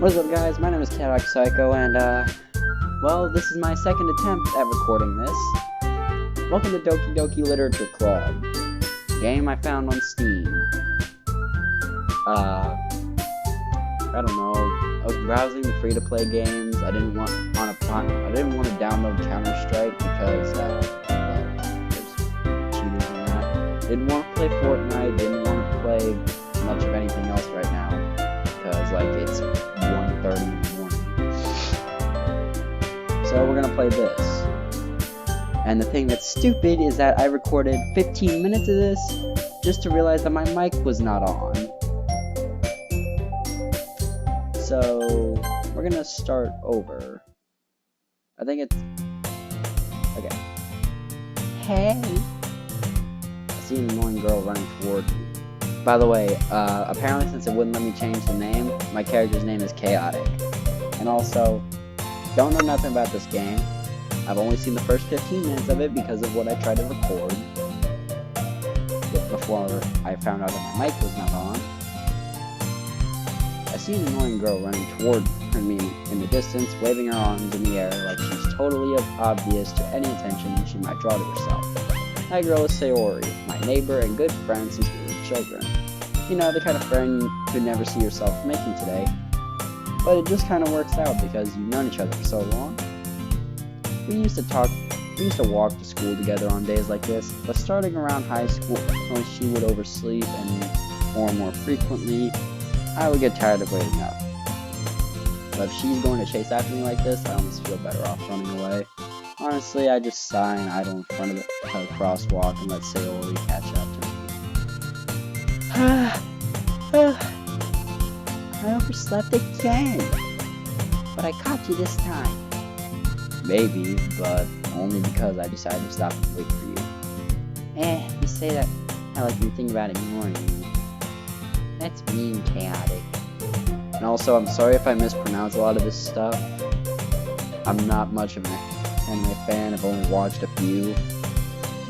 What's up, guys? My name is Chaotic Psycho, and, well, this is my second attempt at recording this. Welcome to Doki Doki Literature Club, a game I found on Steam. I don't know, I was browsing the free-to-play games. I didn't want to download Counter-Strike because, there's cheaters in that. Didn't want to play Fortnite, didn't want to play much of anything else right now, because, like, it's 1:30 in the morning. So we're gonna play this. And the thing that's stupid is that I recorded 15 minutes of this just to realize that my mic was not on. So we're gonna start over. I think it's okay. Hey, I see an annoying girl running toward me. By the way, apparently since it wouldn't let me change the name, my character's name is Chaotic. And also, don't know nothing about this game. I've only seen the first 15 minutes of it because of what I tried to record before I found out that my mic was not on. I see an annoying girl running toward me in the distance, waving her arms in the air like she's totally obvious to any attention she might draw to herself. That girl is Sayori, my neighbor and good friend since we were children. You know, the kind of friend you could never see yourself making today. But it just kind of works out because you've known each other for so long. We used to walk to school together on days like this, but starting around high school, when she would oversleep and more frequently, I would get tired of waiting up. But if she's going to chase after me like this, I almost feel better off running away. Honestly, I just sigh and idle in front of the crosswalk and let Sayori catch up to me. I overslept again, but I caught you this time. Maybe, but only because I decided to stop and wait for you. You say that like you think about ignoring me. That's mean, Chaotic. And also, I'm sorry if I mispronounce a lot of this stuff. I'm not much of an anime fan. I've only watched a few.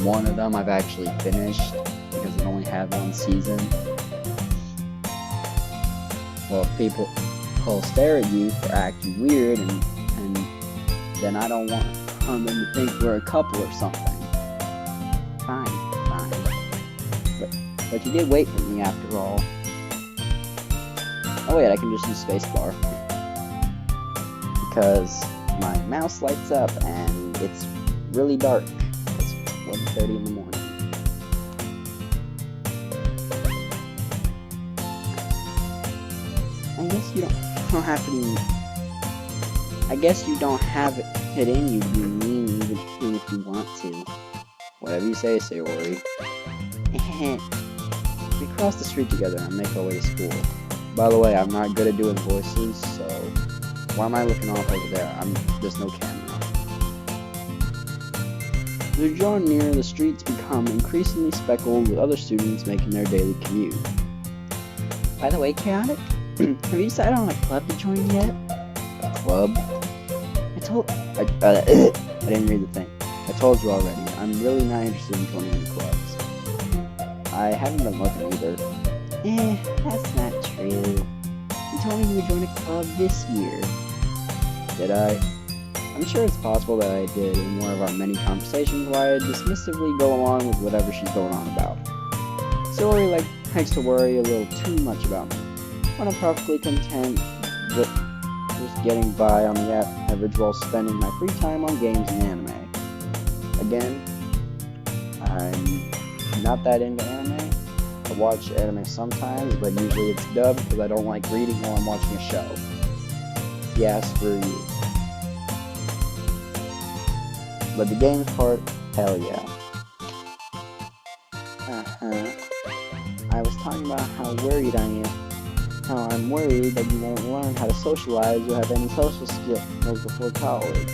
One of them I've actually finished because it only had one season. Well, if people will stare at you for acting weird, and then I don't want them to think we're a couple or something. Fine. But you did wait for me after all. Oh wait, I can just use spacebar. Because my mouse lights up and it's really dark. It's 1:30 in the morning. I guess you don't have it in you to be mean even if you want to. Whatever you say, Sayori. We cross the street together and make our way to school. By the way, I'm not good at doing voices, so why am I looking off over there? There's no camera. As we draw near, the streets become increasingly speckled with other students making their daily commute. By the way, Chaotic, have you decided on a club to join yet? A club? I didn't read the thing. I told you already, I'm really not interested in joining any clubs. I haven't been looking either. That's not true. You told me you would join a club this year. Did I? I'm sure it's possible that I did in one of our many conversations where I dismissively go along with whatever she's going on about. Sayori likes to worry a little too much about me, when I'm perfectly content with just getting by on the average while spending my free time on games and anime. Again, I'm not that into anime. I watch anime sometimes, but usually it's dubbed because I don't like reading while I'm watching a show. Yeah, screw you. But the games part, hell yeah. I was talking about how worried I am. How I'm worried that you won't learn how to socialize or have any social skills before college.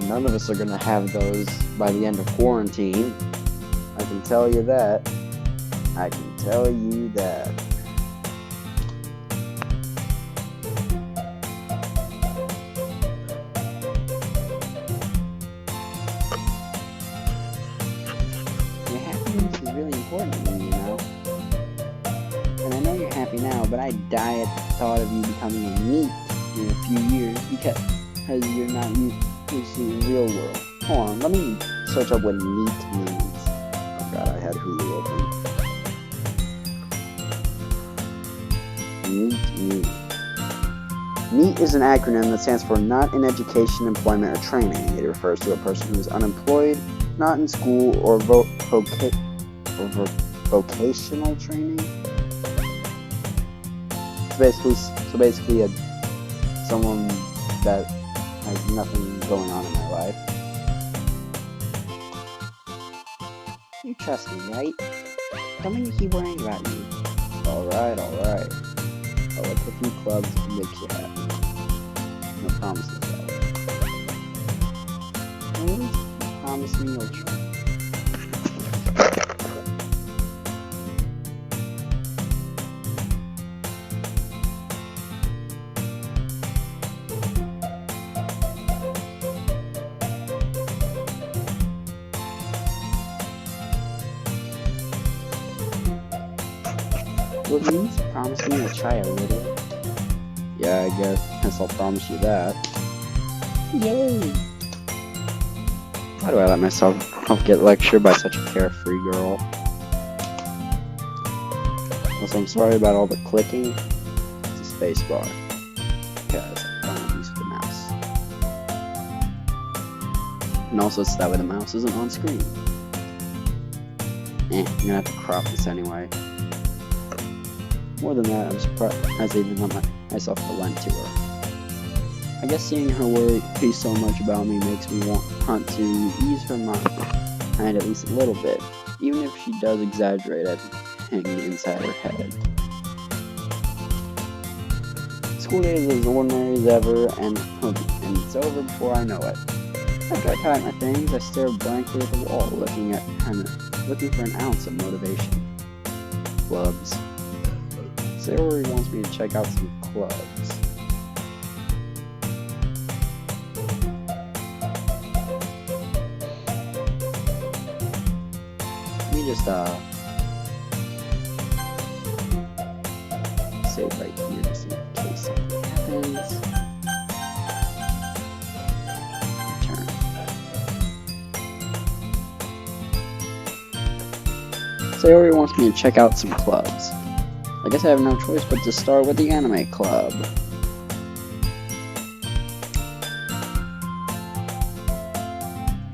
None of us are gonna have those by the end of quarantine. I can tell you that. Your happiness is really important to me, you know? And I know you're happy happy now, but I'd die at the thought of you becoming a meat in a few years because you're not used to the real world. Hold on, let me search up what meat means. Oh god, I had Hulu open. Meat. NEET is an acronym that stands for Not in Education, Employment, or Training. It refers to a person who is unemployed, not in school, or vocational training. So basically, someone that has nothing going on in their life. You trust me, right? Don't make me keep worrying about you. Alright. I'll look a few clubs that makes you happy. No promises, though. At least promise me you'll try. Will you promise me you'll try a little? Yeah, I guess I'll promise you that. Yay! Why do I let myself get lectured by such a carefree girl? Also, I'm sorry about all the clicking. It's a space bar. Because I don't use the mouse. And also, it's that way the mouse isn't on screen. I'm gonna have to crop this anyway. More than that, I'm surprised I even let myself relent to her. I guess seeing her worry so much about me makes me want to ease her mind at least a little bit, even if she does exaggerate everything inside her head. School day is as ordinary as ever, and it's over before I know it. After I pack my things, I stare blankly at the wall, looking for an ounce of motivation. Clubs. Sayori wants me to check out some clubs. Let me just save right here just in case something happens. Return. Sayori wants me to check out some clubs. I guess I have no choice but to start with the anime club.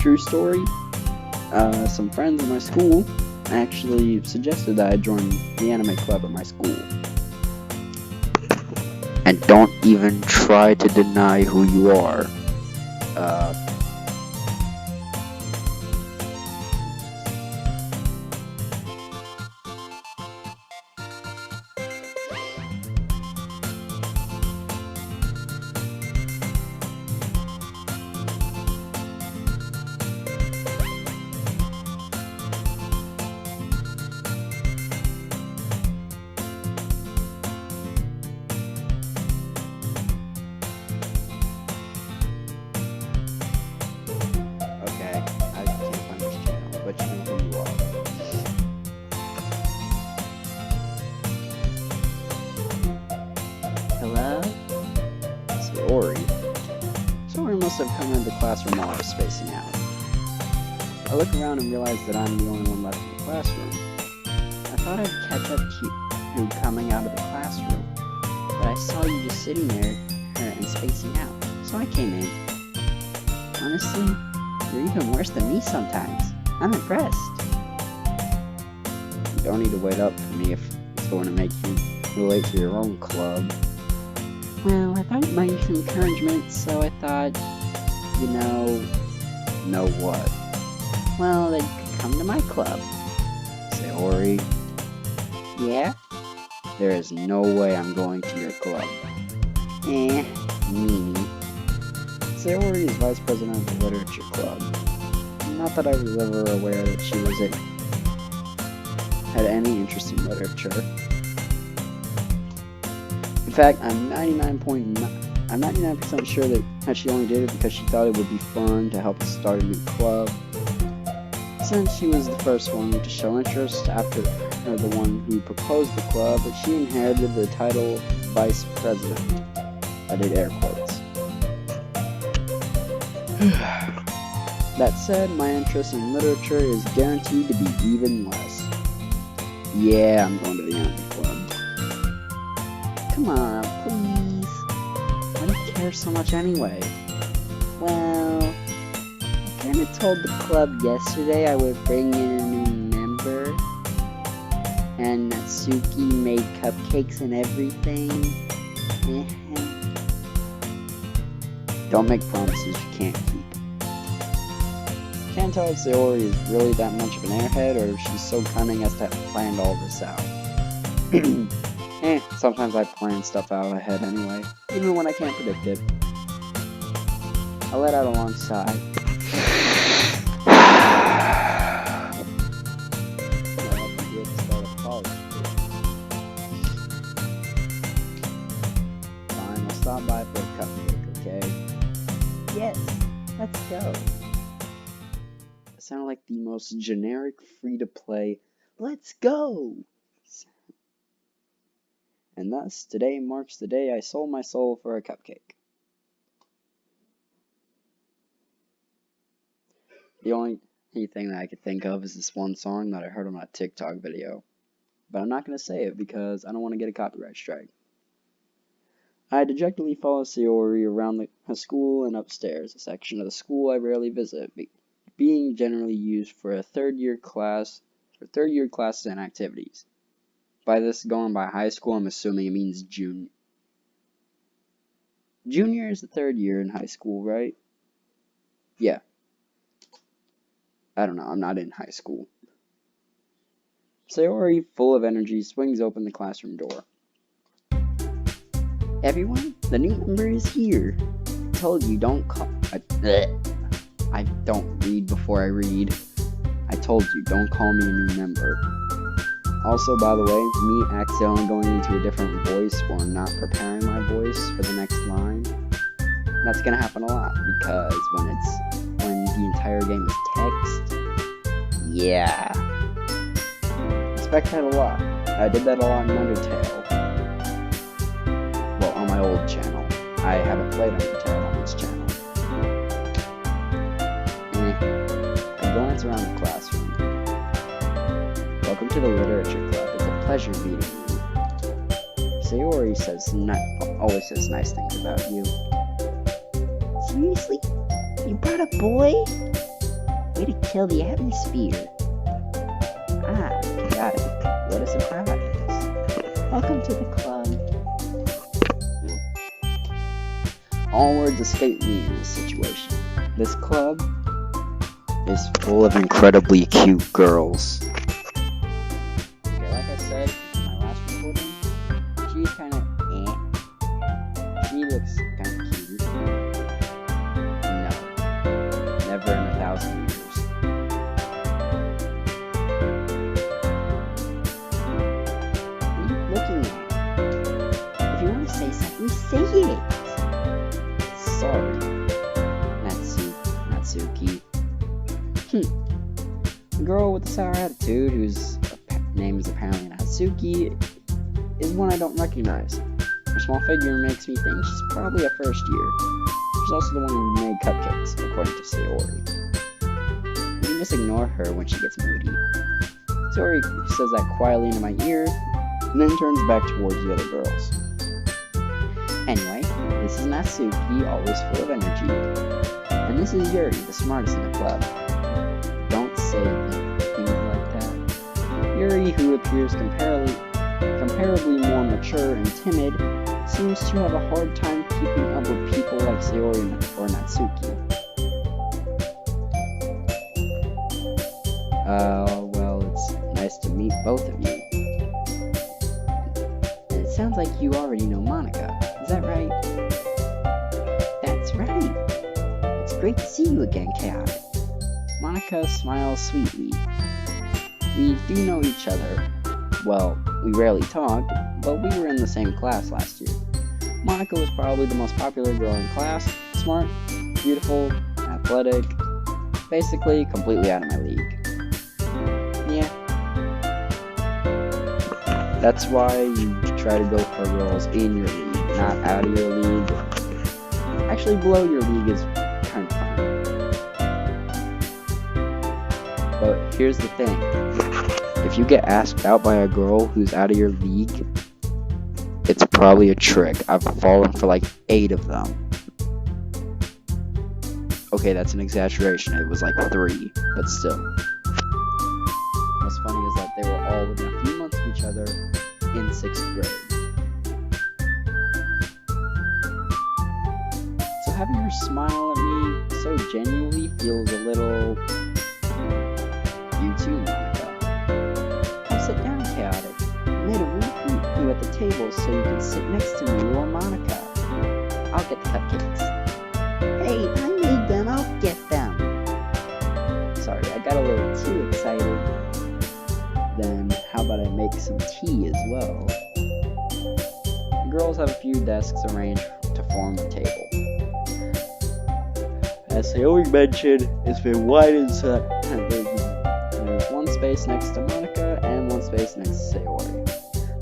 True story, some friends in my school actually suggested that I join the anime club at my school. And don't even try to deny who you are. Hello? Sayori must have come into the classroom while I was spacing out. I look around and realize that I'm the only one left in the classroom. I thought I'd catch up to you coming out of the classroom, but I saw you just sitting there and spacing out, so I came in. Honestly, you're even worse than me sometimes. I'm impressed. You don't need to wait up for me if it's going to make you relate to your own club. Well, I thought you might need some encouragement, so I thought, know what? Well, then you could come to my club. Sayori. Yeah? There is no way I'm going to your club. Meanie. Sayori is vice president of the Literature Club. Not that I was ever aware that she had any interest in literature. In fact, I'm 99% sure that she only did it because she thought it would be fun to help us start a new club. Since she was the first one to show interest after or the one who proposed the club, but she inherited the title vice president. I did air quotes. That said, my interest in literature is guaranteed to be even less. Yeah, I'm going to the Yankee Club. Come on, please. Why do you care so much anyway? Well, I kinda told the club yesterday I would bring in a new member. And Natsuki made cupcakes and everything. Don't make promises you can't keep. Can't tell if Sayori is really that much of an airhead or if she's so cunning as to have planned all this out. Sometimes I plan stuff out ahead anyway, even when I can't predict it. I let out a long sigh. Fine, I'll stop by for a cupcake, okay? Yes, let's go. It sounded like the most generic free-to-play, let's go! And thus, today marks the day I sold my soul for a cupcake. The only thing that I could think of is this one song that I heard on a TikTok video. But I'm not going to say it because I don't want to get a copyright strike. I dejectedly follow Sayori around her school and upstairs, a section of the school I rarely visit, being generally used for third-year classes and activities. By this, going by high school, I'm assuming it means junior. Junior is the third year in high school, right? Yeah. I don't know, I'm not in high school. Sayori, full of energy, swings open the classroom door. Everyone, the new member is here. I told you don't call. I don't read before I read. I told you don't call me a new member. Also, by the way, me accidentally going into a different voice or not preparing my voice for the next line. That's gonna happen a lot because when the entire game is text, yeah. Expect that a lot. I did that a lot in Undertale. Well, on my old channel. I haven't played Undertale on this channel. I glance around the classroom. Welcome to the Literature Club. It's a pleasure meeting you. Sayori always says nice things about you. Seriously? You brought a boy? Way to kill the atmosphere. Ah, chaotic. What a surprise. Welcome to the club. All words escape me in this situation. This club is full of incredibly cute girls. Okay, like I said in my last recording, she's kind of She looks kind of cute. No. Never in 1,000 years. What are you looking at? If you want to say something, say it. Sorry, Natsuki. The girl with the sour attitude, whose name is apparently Natsuki, is one I don't recognize. Her small figure makes me think she's probably a first year. She's also the one who made cupcakes, according to Sayori. You can just ignore her when she gets moody. Sayori says that quietly into my ear, and then turns back towards the other girls. Anyway, this is Natsuki, always full of energy. And this is Yuri, the smartest in the club. Don't say things like that. Yuri, who appears comparably more mature and timid, seems to have a hard time keeping up with people like Sayori or Natsuki. Well, it's nice to meet both of you. And it sounds like you already know Monika. Is that right? That's right. It's great to see you again, Chaotic. Monika smiles sweetly. We do know each other. Well, we rarely talk, but we were in the same class last year. Monika was probably the most popular girl in class. Smart, beautiful, athletic, basically completely out of my league. Yeah. That's why you try to go for girls in your league, not out of your league. Actually, below your league is kind of fine. But here's the thing. If you get asked out by a girl who's out of your league, it's probably a trick. I've fallen for like 8 of them. Okay, that's an exaggeration. It was like 3, but still. What's funny is that they were all within a few months of each other in 6th grade. So having her smile at me so genuinely feels a little... You too, Monica. Come sit down, Chaotic. I made a room for you at the table so you can sit next to me or Monica. I'll get the cupcakes. Hey, I made them. I'll get them. Sorry, I got a little too excited. Then how about I make some tea as well? The girls have a few desks arranged to form a table. As Sayori mentioned, it's been widened so that there's one space next to Monica and one space next to Sayori.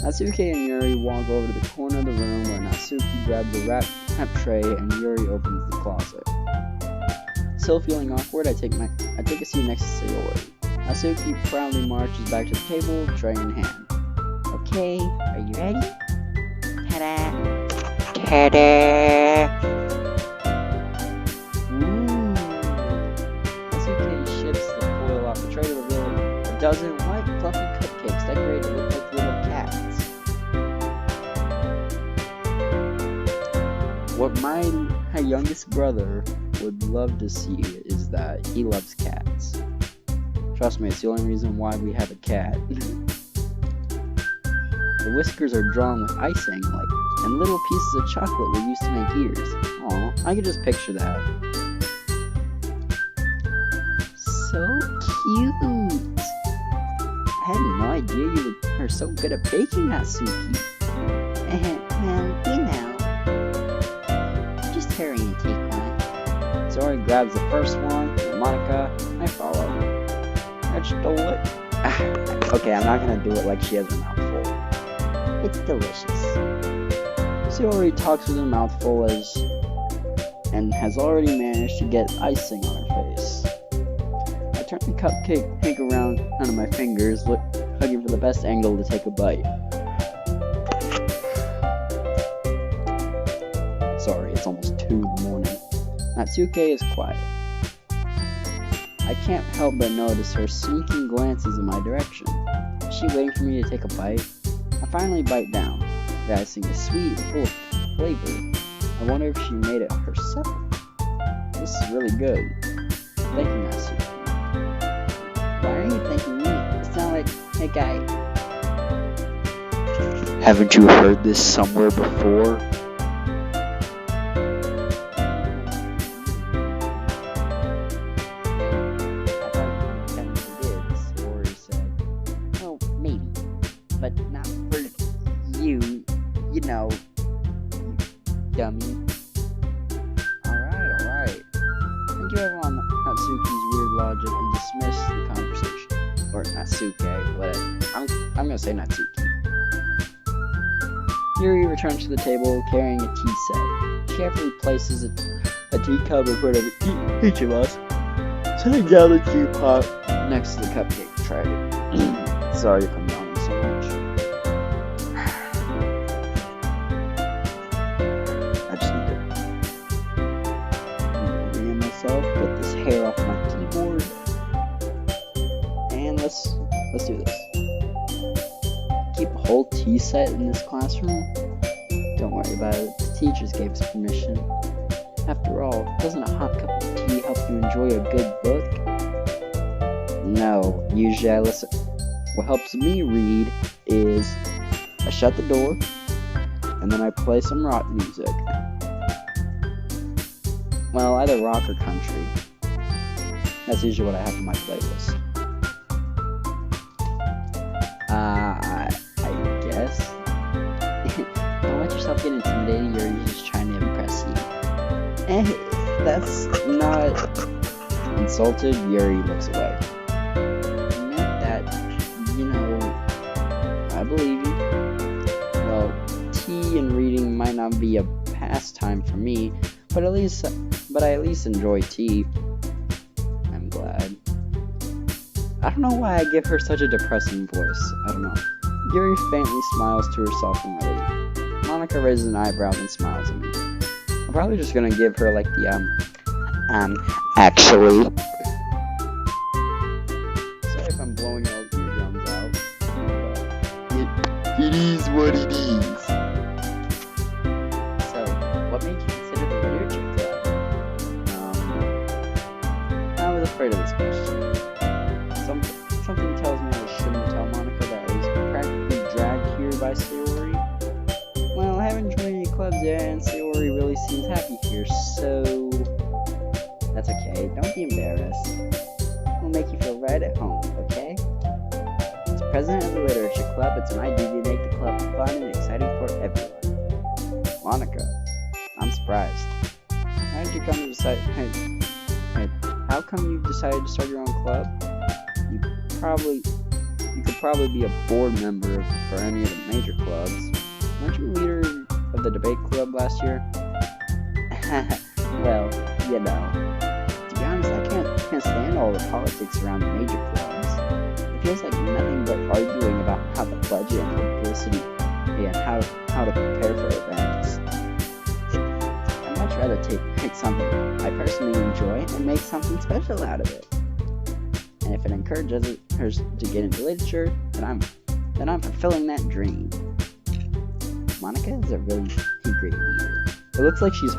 Natsuki and Yuri walk over to the corner of the room where Natsuki grabs a wrap tray and Yuri opens the closet. Still feeling awkward, I take a seat next to Sayori. Natsuki proudly marches back to the table, tray in hand. Okay, are you ready? Ta-da! Ta-da! Ooh! Natsuki shifts the foil off the tray to reveal a dozen white fluffy cupcakes decorated to look like little cats. What my youngest brother would love to see is that he loves cats. Trust me, it's the only reason why we have a cat. The whiskers are drawn with icing, and little pieces of chocolate were used to make ears. Aw, I can just picture that. So cute! I had no idea you were so good at baking, Natsuki. Well, you know. Just hurry and take one. Sayori grabs the first one, and Monica, I follow. I stole it. Okay, I'm not gonna do it like she has her mouth full. It's delicious. Sayori talks with her mouth full and has already managed to get icing on her face. I turn the cupcake around under my fingers, looking for the best angle to take a bite. Sorry, it's almost 2 in the morning. Natsuki is quiet. I can't help but notice her sneaking glances in my direction. Is she waiting for me to take a bite? I finally bite down. The icing is sweet and full of flavor. I wonder if she made it herself. This is really good. Thank you, Natsuki. Why are you thanking me? It's not like, hey guy. Haven't you heard this somewhere before? But not for you know, dummy. Alright. I give everyone Natsuki's weird logic and dismiss the conversation. Or Natsuki, whatever. I'm gonna say Natsuki. Yuri returns to the table carrying a tea set. She carefully places a teacup in front of each of us, setting down the teapot next to the cupcake tray. Sorry if I'm yawning so much. I just need to rein myself, get this hair off my keyboard, and let's do this. Keep a whole tea set in this classroom? Don't worry about it. The teachers gave us permission. After all, doesn't a hot cup of tea help you enjoy a good book? No, usually I listen. What helps me read is I shut the door and then I play some rock music. Well, either rock or country. That's usually what I have on my playlist. I guess. Don't let yourself get intimidated, you're just trying to impress you. That's not insulted. Yuri looks away. I believe you. not be a pastime for me, but I at least enjoy tea. I'm glad. I don't know why I give her such a depressing voice. I don't know. Yuri faintly smiles to herself in relief. Monica raises an eyebrow and smiles at me. I'm probably just gonna give her like the actually. Sorry if I'm blowing your eardrums out. It is what it is. So, what made you consider the literature club? I was afraid of this question. Something tells me I shouldn't tell Monica that I was practically dragged here by Sayori. Well, I haven't joined any clubs yet, and Sayori really seems happy here, so that's okay. Don't be embarrassed. We'll make you feel right at home, okay? As president of the literature club, it's my duty to make the club fun and exciting for everyone. Monica, I'm surprised. How did you come to decide? How come you decided to start your own club? You could probably be a board member for any of the major clubs. Weren't you leader of the debate club last year? Well, you know. To be honest, I can't stand all the politics around the major clubs. It feels like nothing but arguing about how the budget and publicity and how to prepare for events. I'd much rather take something I personally enjoy and make something special out of it. And if it encourages her to get into literature, then I'm fulfilling that dream. Monica is a really great leader. It looks like she's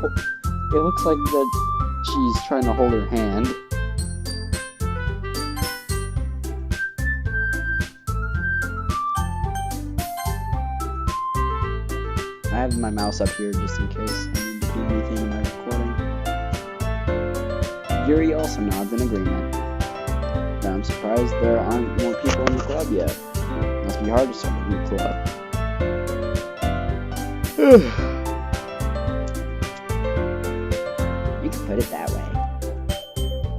trying to hold her hand. I have my mouse up here just in case I need to do anything in my recording. Yuri also nods in agreement. I'm surprised there aren't more people in the club yet. It must be hard to start a new club. You can put it that way.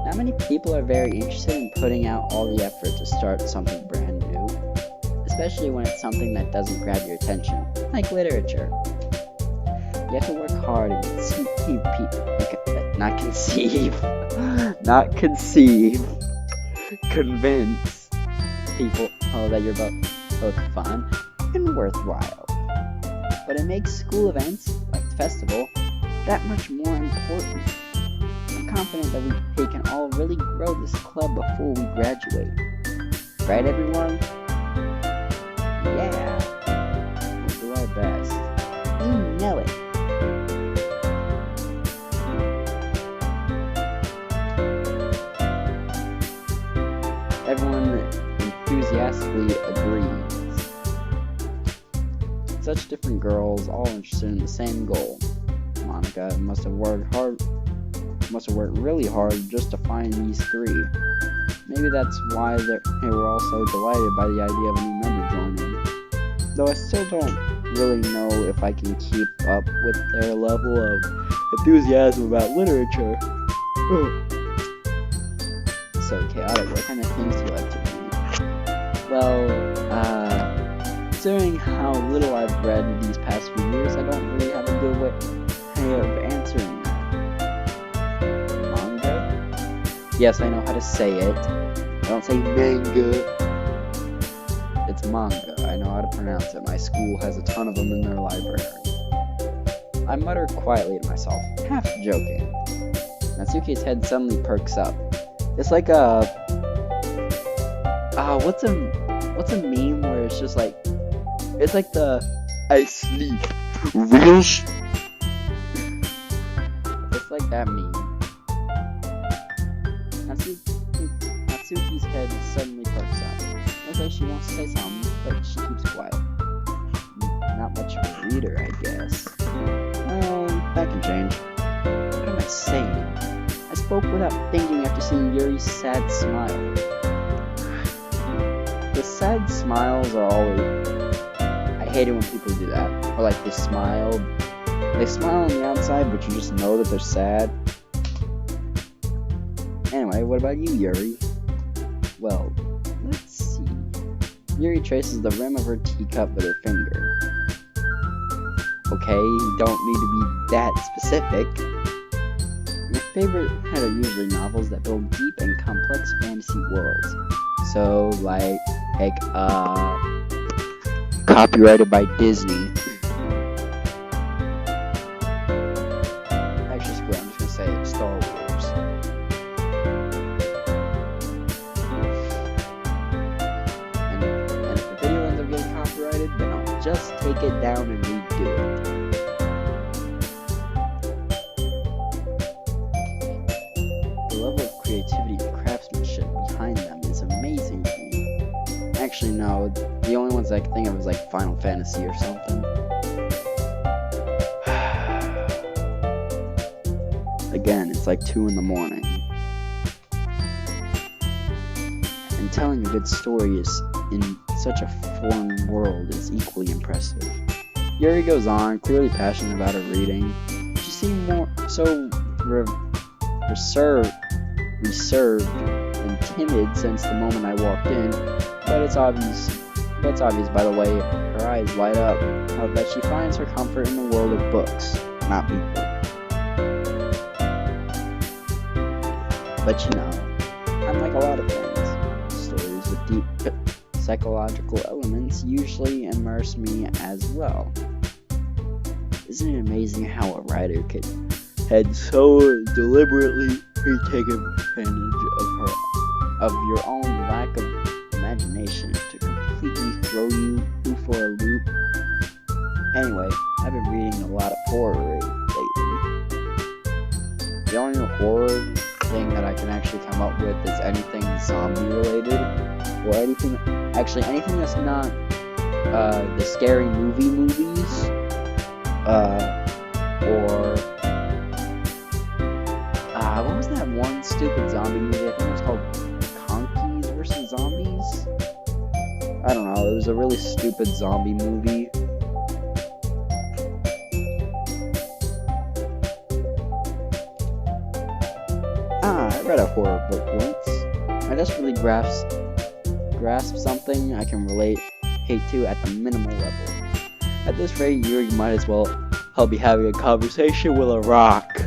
Not many people are very interested in putting out all the effort to start something brand new, especially when it's something that doesn't grab your attention, like literature. You have to work hard and convince people that you're both fun and worthwhile. But it makes school events, like the festival, that much more important. I'm confident that we can all really grow this club before we graduate. Right, everyone? Yeah. We'll do our best. You know it. Everyone enthusiastically agrees. Such different girls, all interested in the same goal. Monica must have worked really hard just to find these three. Maybe that's why they were all so delighted by the idea of a new member joining. Though I still don't really know if I can keep up with their level of enthusiasm about literature. So chaotic. What kind of things do you like to read? Well, considering how little I've read these past few years, I don't really have a good way of answering that. Manga? Yes, I know how to say it. I don't say manga. It's manga. I know how to pronounce it. My school has a ton of them in their library. I mutter quietly to myself, half joking. Natsuki's head suddenly perks up. It's like what's a meme where it's just like, it's like the I sleep real it's like that meme. Natsuki's head suddenly perks up. Looks like she wants to say something, but she keeps quiet. Not much of a reader, I guess. Well, that can change. What am I saying? I spoke without thinking after seeing Yuri's sad smile. The sad smiles are always... I hate it when people do that. Or like they smile on the outside, but you just know that they're sad. Anyway, what about you, Yuri? Well, let's see. Yuri traces the rim of her teacup with her finger. Okay. okay? You don't need to be that specific. My favorite are usually novels that build deep and complex fantasy worlds. So, copyrighted by Disney. Actually, screw it, I'm just gonna say it, Star Wars. And if the video ends up getting copyrighted, then I'll just take it down and redo it. The level of creativity and craftsmanship behind them is amazing to me. Actually, no, the only ones I can think of is like Final Fantasy or something. Again, it's like 2 in the morning. And telling a good story is in such a foreign world is equally impressive. Yuri goes on, clearly passionate about her reading. She seemed more so reserved and timid since the moment I walked in, but it's obvious by the way her eyes light up that she finds her comfort in the world of books, not people. But you know, unlike a lot of things, stories with deep psychological elements usually immerse me as well. Isn't it amazing how a writer had so deliberately take advantage of your own lack of imagination to completely throw you for a loop? Anyway, I've been reading a lot of horror lately. The only horror thing that I can actually come up with is anything zombie related, or anything that's not the scary movies, or what was that one stupid zombie movie? I think it was called Conkies vs. Zombies? I don't know, it was a really stupid zombie movie. I read a horror book once. I just really grasp something I can relate to at the minimal level. At this rate, you might as well be having a conversation with a rock.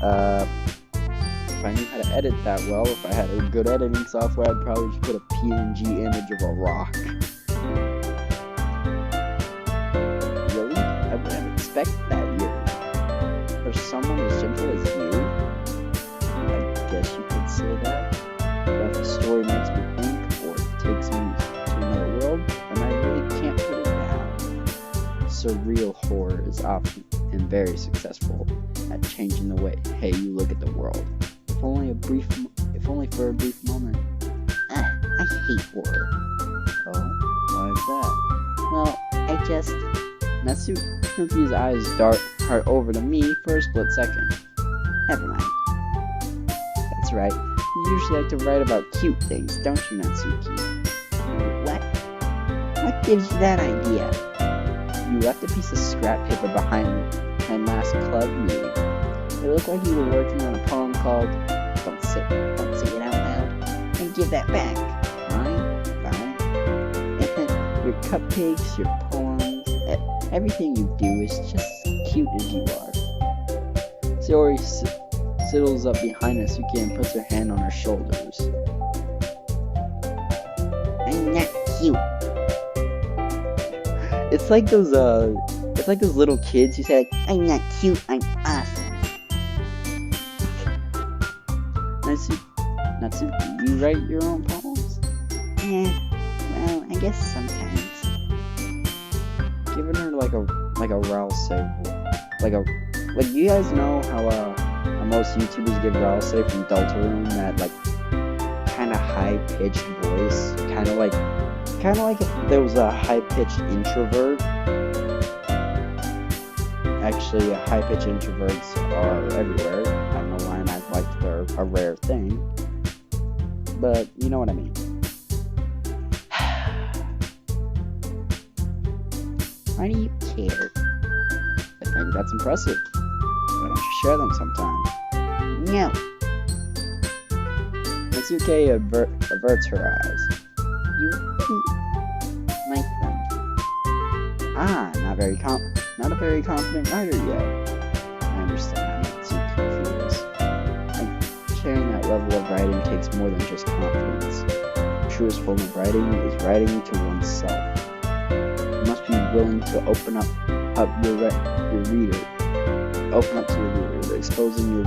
If I knew how to edit that well, if I had a good editing software, I'd probably just put a PNG image of a rock. Really? I wouldn't expect that, Yuri. For someone as gentle as you, I guess you could say that. But if a story makes me think, or takes me to another world, then I really can't put it down. Surreal horror is often and very successful at changing the way you look at the world. If only for a brief moment. I hate horror. Oh, why is that? Well, Natsuki's eyes dart over to me for a split second. Never mind. That's right. You usually like to write about cute things, don't you, Natsuki? What gives you that idea? You left a piece of scrap paper behind last club meeting. It looked like you were working on a poem called Don't Say It Out Loud, and give that back. Fine. Your cupcakes, your poems, everything you do is just as cute as you are. Sayori sidles up behind Natsuki and puts her hand on her shoulders. I'm not cute. It's like those little kids who say, like, I'm not cute, I'm awesome. Natsuki, you write your own poems? Yeah, well, I guess sometimes. Giving her like a rouse like you guys know how most YouTubers give rouse from Deltarune, that like kind of high pitched voice, kind of like if there was a high pitched introvert. Actually, high-pitched introverts are everywhere. I don't know why I'm acting like they're a rare thing, but you know what I mean. Why do you care? I think that's impressive. Why don't you share them sometime? No. Natsuki averts her eyes. You wouldn't like them. Not a very confident writer yet. I understand how Natsuki feels. Like, sharing that level of writing takes more than just confidence. The truest form of writing is writing to oneself. You must be willing to open up your reader. Open up to your reader, exposing your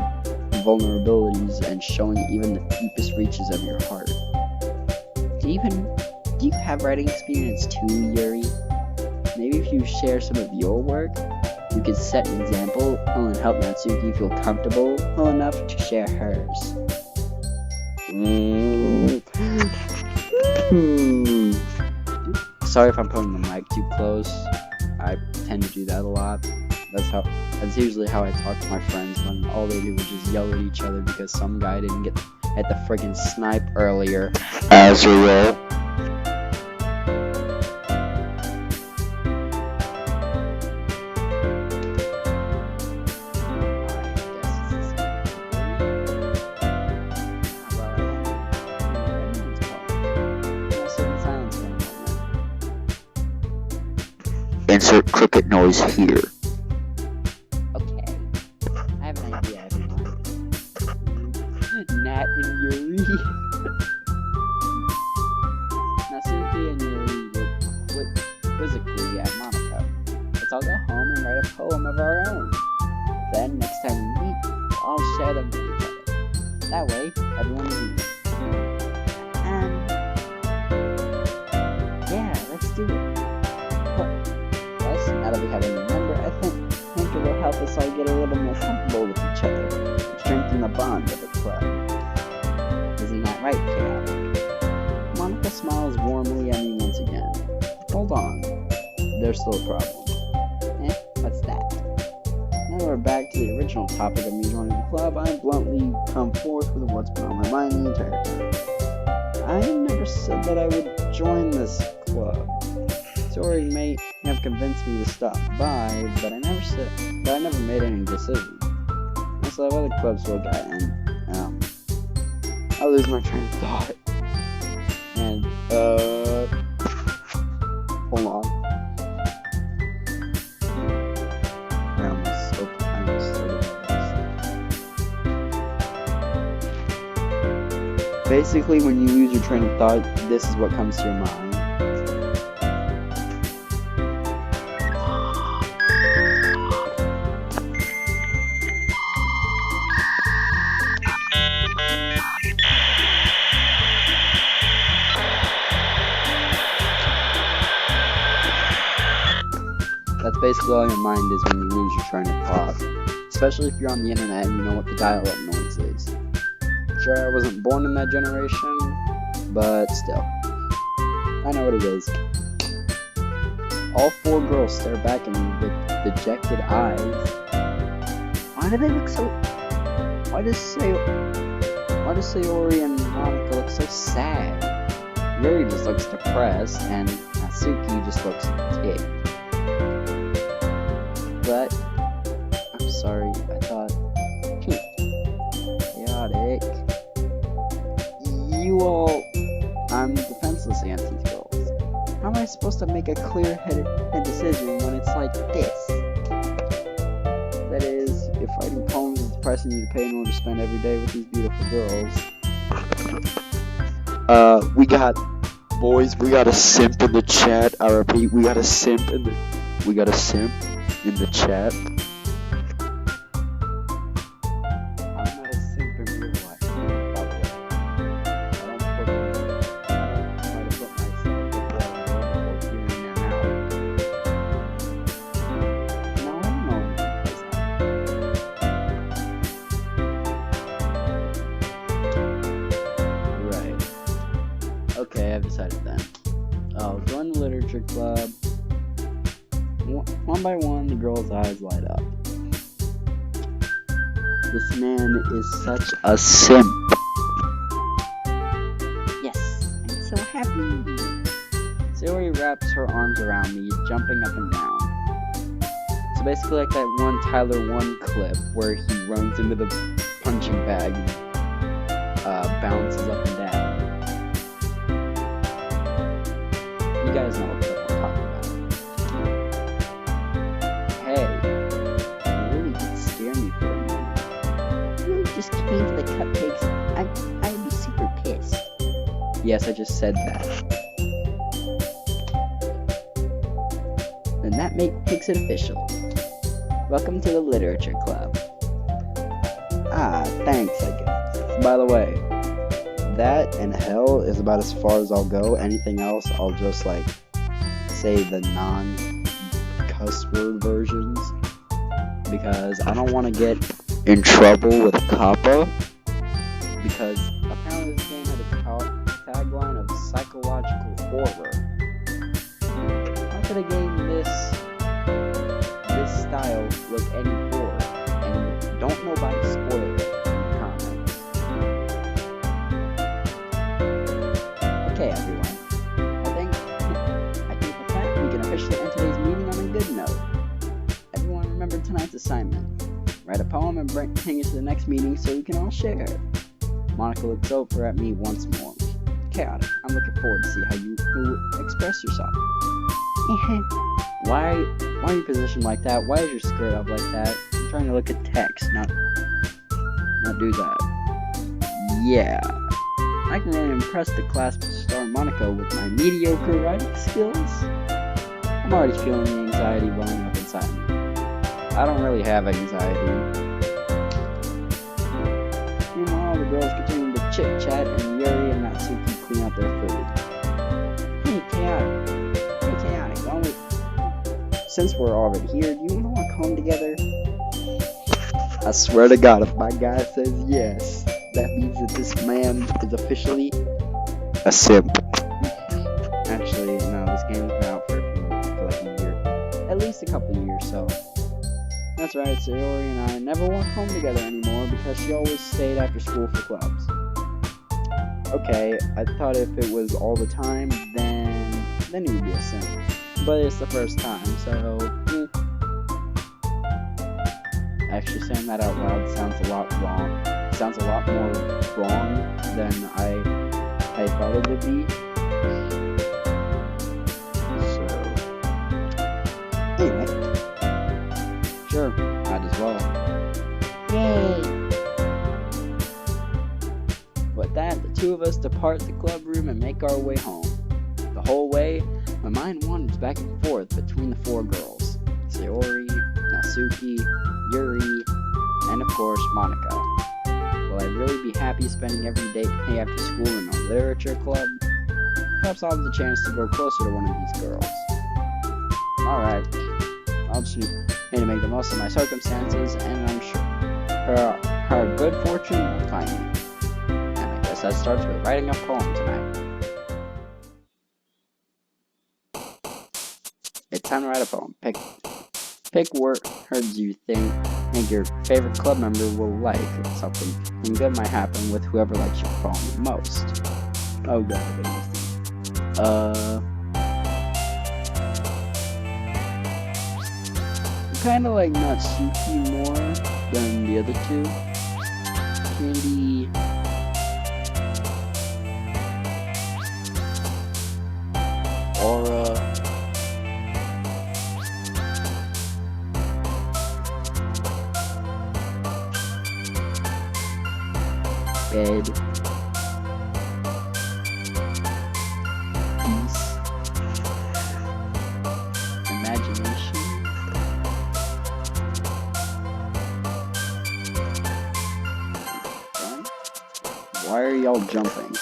vulnerabilities and showing even the deepest reaches of your heart. Do you have writing experience too, Yuri? Maybe if you share some of your work, you could set an example and help Natsuki feel comfortable enough to share hers. Sorry if I'm putting the mic too close. I tend to do that a lot. That's usually how I talk to my friends when all they do is just yell at each other because some guy didn't get at the friggin' snipe earlier. Azrael. Insert cricket noise here. Okay. I have an idea, everyone. Nat and Yuri. Natsuki and Yuri will quit quizzically at Monaco. Let's all go home and write a poem of our own. Then, next time we meet, we'll all share them with each other. That way, everyone will read. Yeah, let's do it. Now that we have a new member, I think it will help us all get a little more comfortable with each other and strengthen the bond of the club. Isn't that right, Chaotic? Monica smiles warmly at me once again. Hold on. There's still a problem. What's that? Now we're back to the original topic of me joining the club. I bluntly come forth with what's been on my mind the entire time. I never said that I would join this club. Tori may have convinced me to stop by, but I never made any decision. I still have other clubs to look at, and I lose my train of thought. And hold on. I almost Basically, when you lose your train of thought, this is what comes to your mind. That's basically all your mind is when you lose your train of thought. Especially if you're on the internet and you know what the dial-up noise is. Sure, I wasn't born in that generation, but still. I know what it is. All four girls stare back at me with dejected eyes. Why do they look so... Why does Sayori and Monica look so sad? Yuri just looks depressed, and Natsuki just looks ticked. But, I'm sorry, I thought, Chaotic, I'm defenseless against these girls. How am I supposed to make a clear-headed decision when it's like this? That is, if writing poems is pressing you to pay in order to spend every day with these beautiful girls. We got a simp in the chat. I repeat, we got a simp in the chat. I'm not a simp in real life, by the way. I don't try to put myself before hearing them out. No, I don't know anything like that. Right. Okay, I've decided then. I'll join the literature club. One by one, the girl's eyes light up. This man is such a simp. Yes, I'm so happy. Sayori wraps her arms around me, jumping up and down. So basically like that one Tyler 1 clip where he runs into the punching bag and bounces up and down. You guys know what I'm talking about. Yes, I just said that. Then that makes it official. Welcome to the Literature Club. Ah, thanks, I guess. By the way, that and hell is about as far as I'll go. Anything else, I'll just like say the non-cuss word versions, because I don't want to get in trouble with COPPA, because apparently this game had a tagline of psychological horror. How could a game this style look any horror? And don't nobody spoil it in the comments. Okay, everyone. I think with that we can officially end today's meeting on a good note. Everyone remember tonight's assignment. Write a poem and bring it to the next meeting so we can all share it. Monica looks over at me once more. Chaotic, I'm looking forward to see how you express yourself. Why are you positioned like that? Why is your skirt up like that? I'm trying to look at text, not do that. Yeah, I can really impress the class star Monica with my mediocre writing skills. I'm already feeling the anxiety welling up inside me. I don't really have anxiety. Meanwhile, the girls continue to chit-chat and Yuri and Natsuki clean out their food. Hey, Chaotic. Since we're already here, do you want to walk home together? I swear to God, if my guy says yes, that means that this man is officially a simp. Actually, no, this game's been out for like a year. At least a couple years, so. That's right, Sayori and I never walk home together anymore because she always stayed after school for clubs. Okay, I thought if it was all the time, then it would be a sin. But it's the first time, so actually saying that out loud sounds a lot wrong. It sounds a lot more wrong than I thought it would be. So anyway, sure, might as well. Yay! With that, the two of us depart the club room and make our way home. The whole way, my mind wanders back and forth between the four girls, Sayori, Natsuki, Yuri, and of course, Monica. Will I really be happy spending every day after school in a literature club? Perhaps I'll have the chance to grow closer to one of these girls. Alright, I'll just need to make the most of my circumstances, and I'm sure her good fortune will find me. And I guess that starts with writing a poem tonight. It's time to write a poem. Pick words you think your favorite club member will like. Something good might happen with whoever likes your poem the most. Oh god, I kind of like Natsuki more than the other two. Candy. Aura. Bed. Peace. Imagination. Fun. Why are y'all jumping?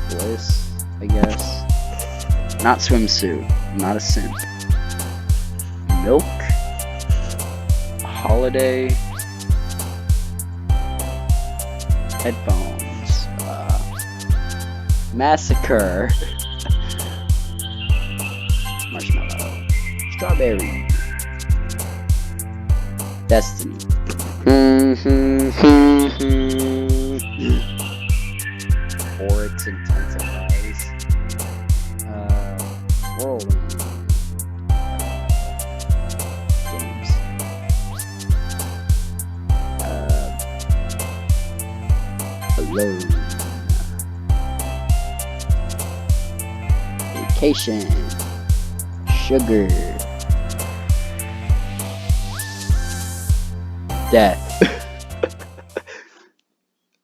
Bliss, I guess. Not swimsuit. Not a simp. Milk, holiday, headphones, massacre, marshmallow, strawberry, destiny, Oryx intensifies, whirlwind. Alone. Vacation. Sugar. death.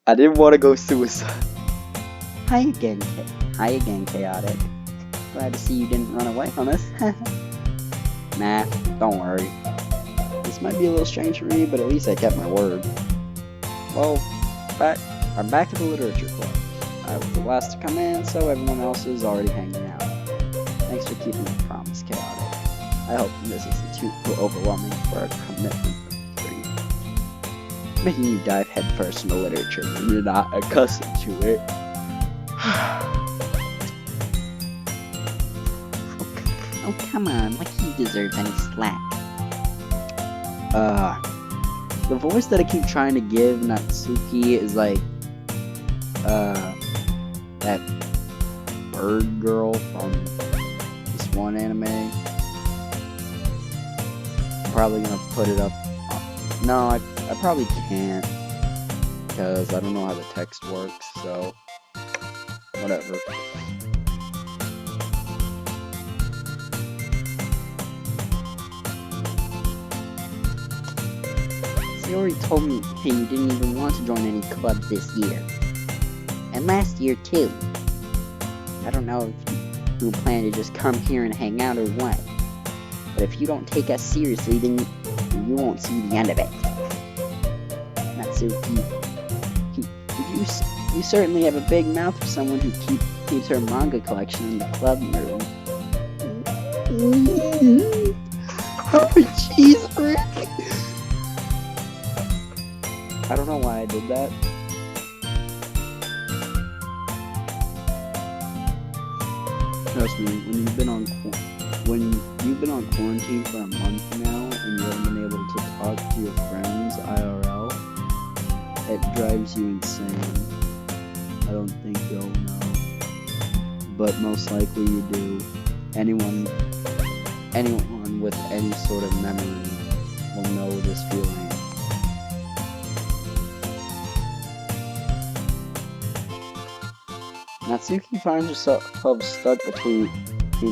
I didn't want to go suicide. Hi again, Chaotic. Glad to see you didn't run away from us. Nah, don't worry. This might be a little strange for me, but at least I kept my word. Well, I'm back at the Literature Club. I was the last to come in, so everyone else is already hanging out. Thanks for keeping your promise, Chaotic. I hope this isn't too overwhelming for a commitment for you. Making you dive headfirst into literature when you're not accustomed to it. Oh, come on, like he deserves any slack. The voice that I keep trying to give Natsuki is like, that bird girl from this one anime. I'm probably gonna put it up. No, I probably can't, because I don't know how the text works, so whatever. You already told me you didn't even want to join any clubs this year. And last year too. I don't know if you plan to just come here and hang out or what. But if you don't take us seriously, then you won't see the end of it. Natsuki, you certainly have a big mouth for someone who keeps her manga collection in the club room. Oh, jeez, Rick. I don't know why I did that. Trust me, when you've been on quarantine for a month now and you haven't been able to talk to your friends IRL, it drives you insane. I don't think you'll know, but most likely you do. Anyone with any sort of memory will know this feeling. Natsuki finds herself stuck between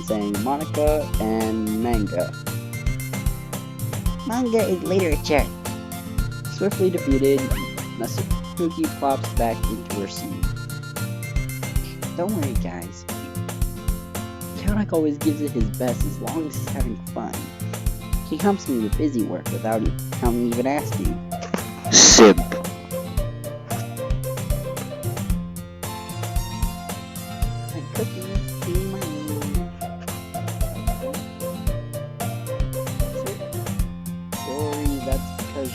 saying Monica and manga. Manga is literature. Swiftly defeated, Natsuki plops back into her seat. Don't worry, guys. Chaotic always gives it his best as long as he's having fun. He helps me with busy work without me even asking. Simp.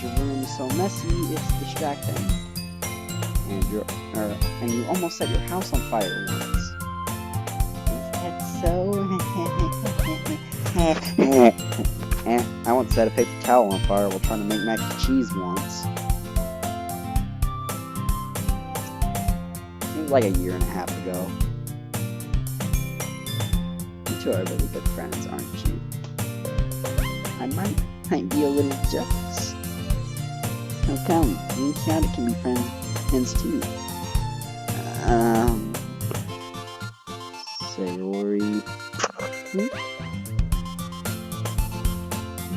Your room is so messy, it's distracting. And you almost set your house on fire once. That's so... And I once set a paper towel on fire while trying to make mac and cheese once. It was like a year and a half ago. You two are really good friends, aren't you? I might be a little jealous. No, come, you and Chaotic can be friends too. Sayori.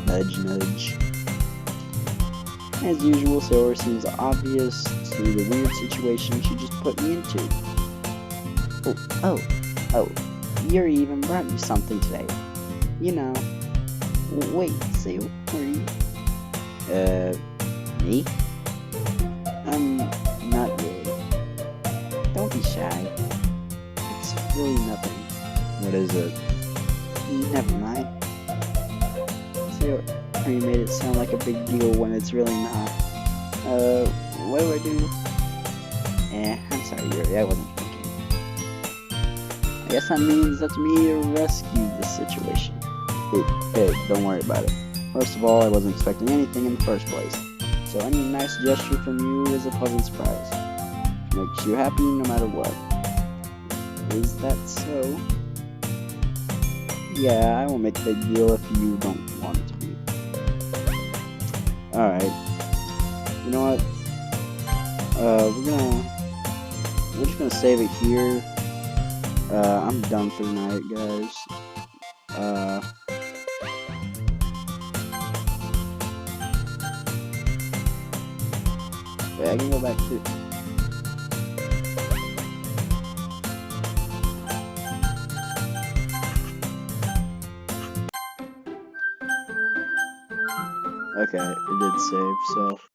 Nudge, nudge. As usual, Sayori seems obvious to the weird situation she just put me into. Oh, Yuri even brought you something today. You know. Wait, Sayori. Me? Not really. Don't be shy. It's really nothing. What is it? Never mind. You made it sound like a big deal when it's really not. What do I do? I'm sorry, Yuri, I wasn't thinking. I guess that means that's me to rescue the situation. Hey, don't worry about it. First of all, I wasn't expecting anything in the first place. So any nice gesture from you is a pleasant surprise. Makes you happy no matter what. Is that so? Yeah, I won't make a big deal if you don't want it to be. Alright. You know what? We're just gonna save it here. I'm done for tonight, guys. Wait, I can go back to... Okay, it did save, so...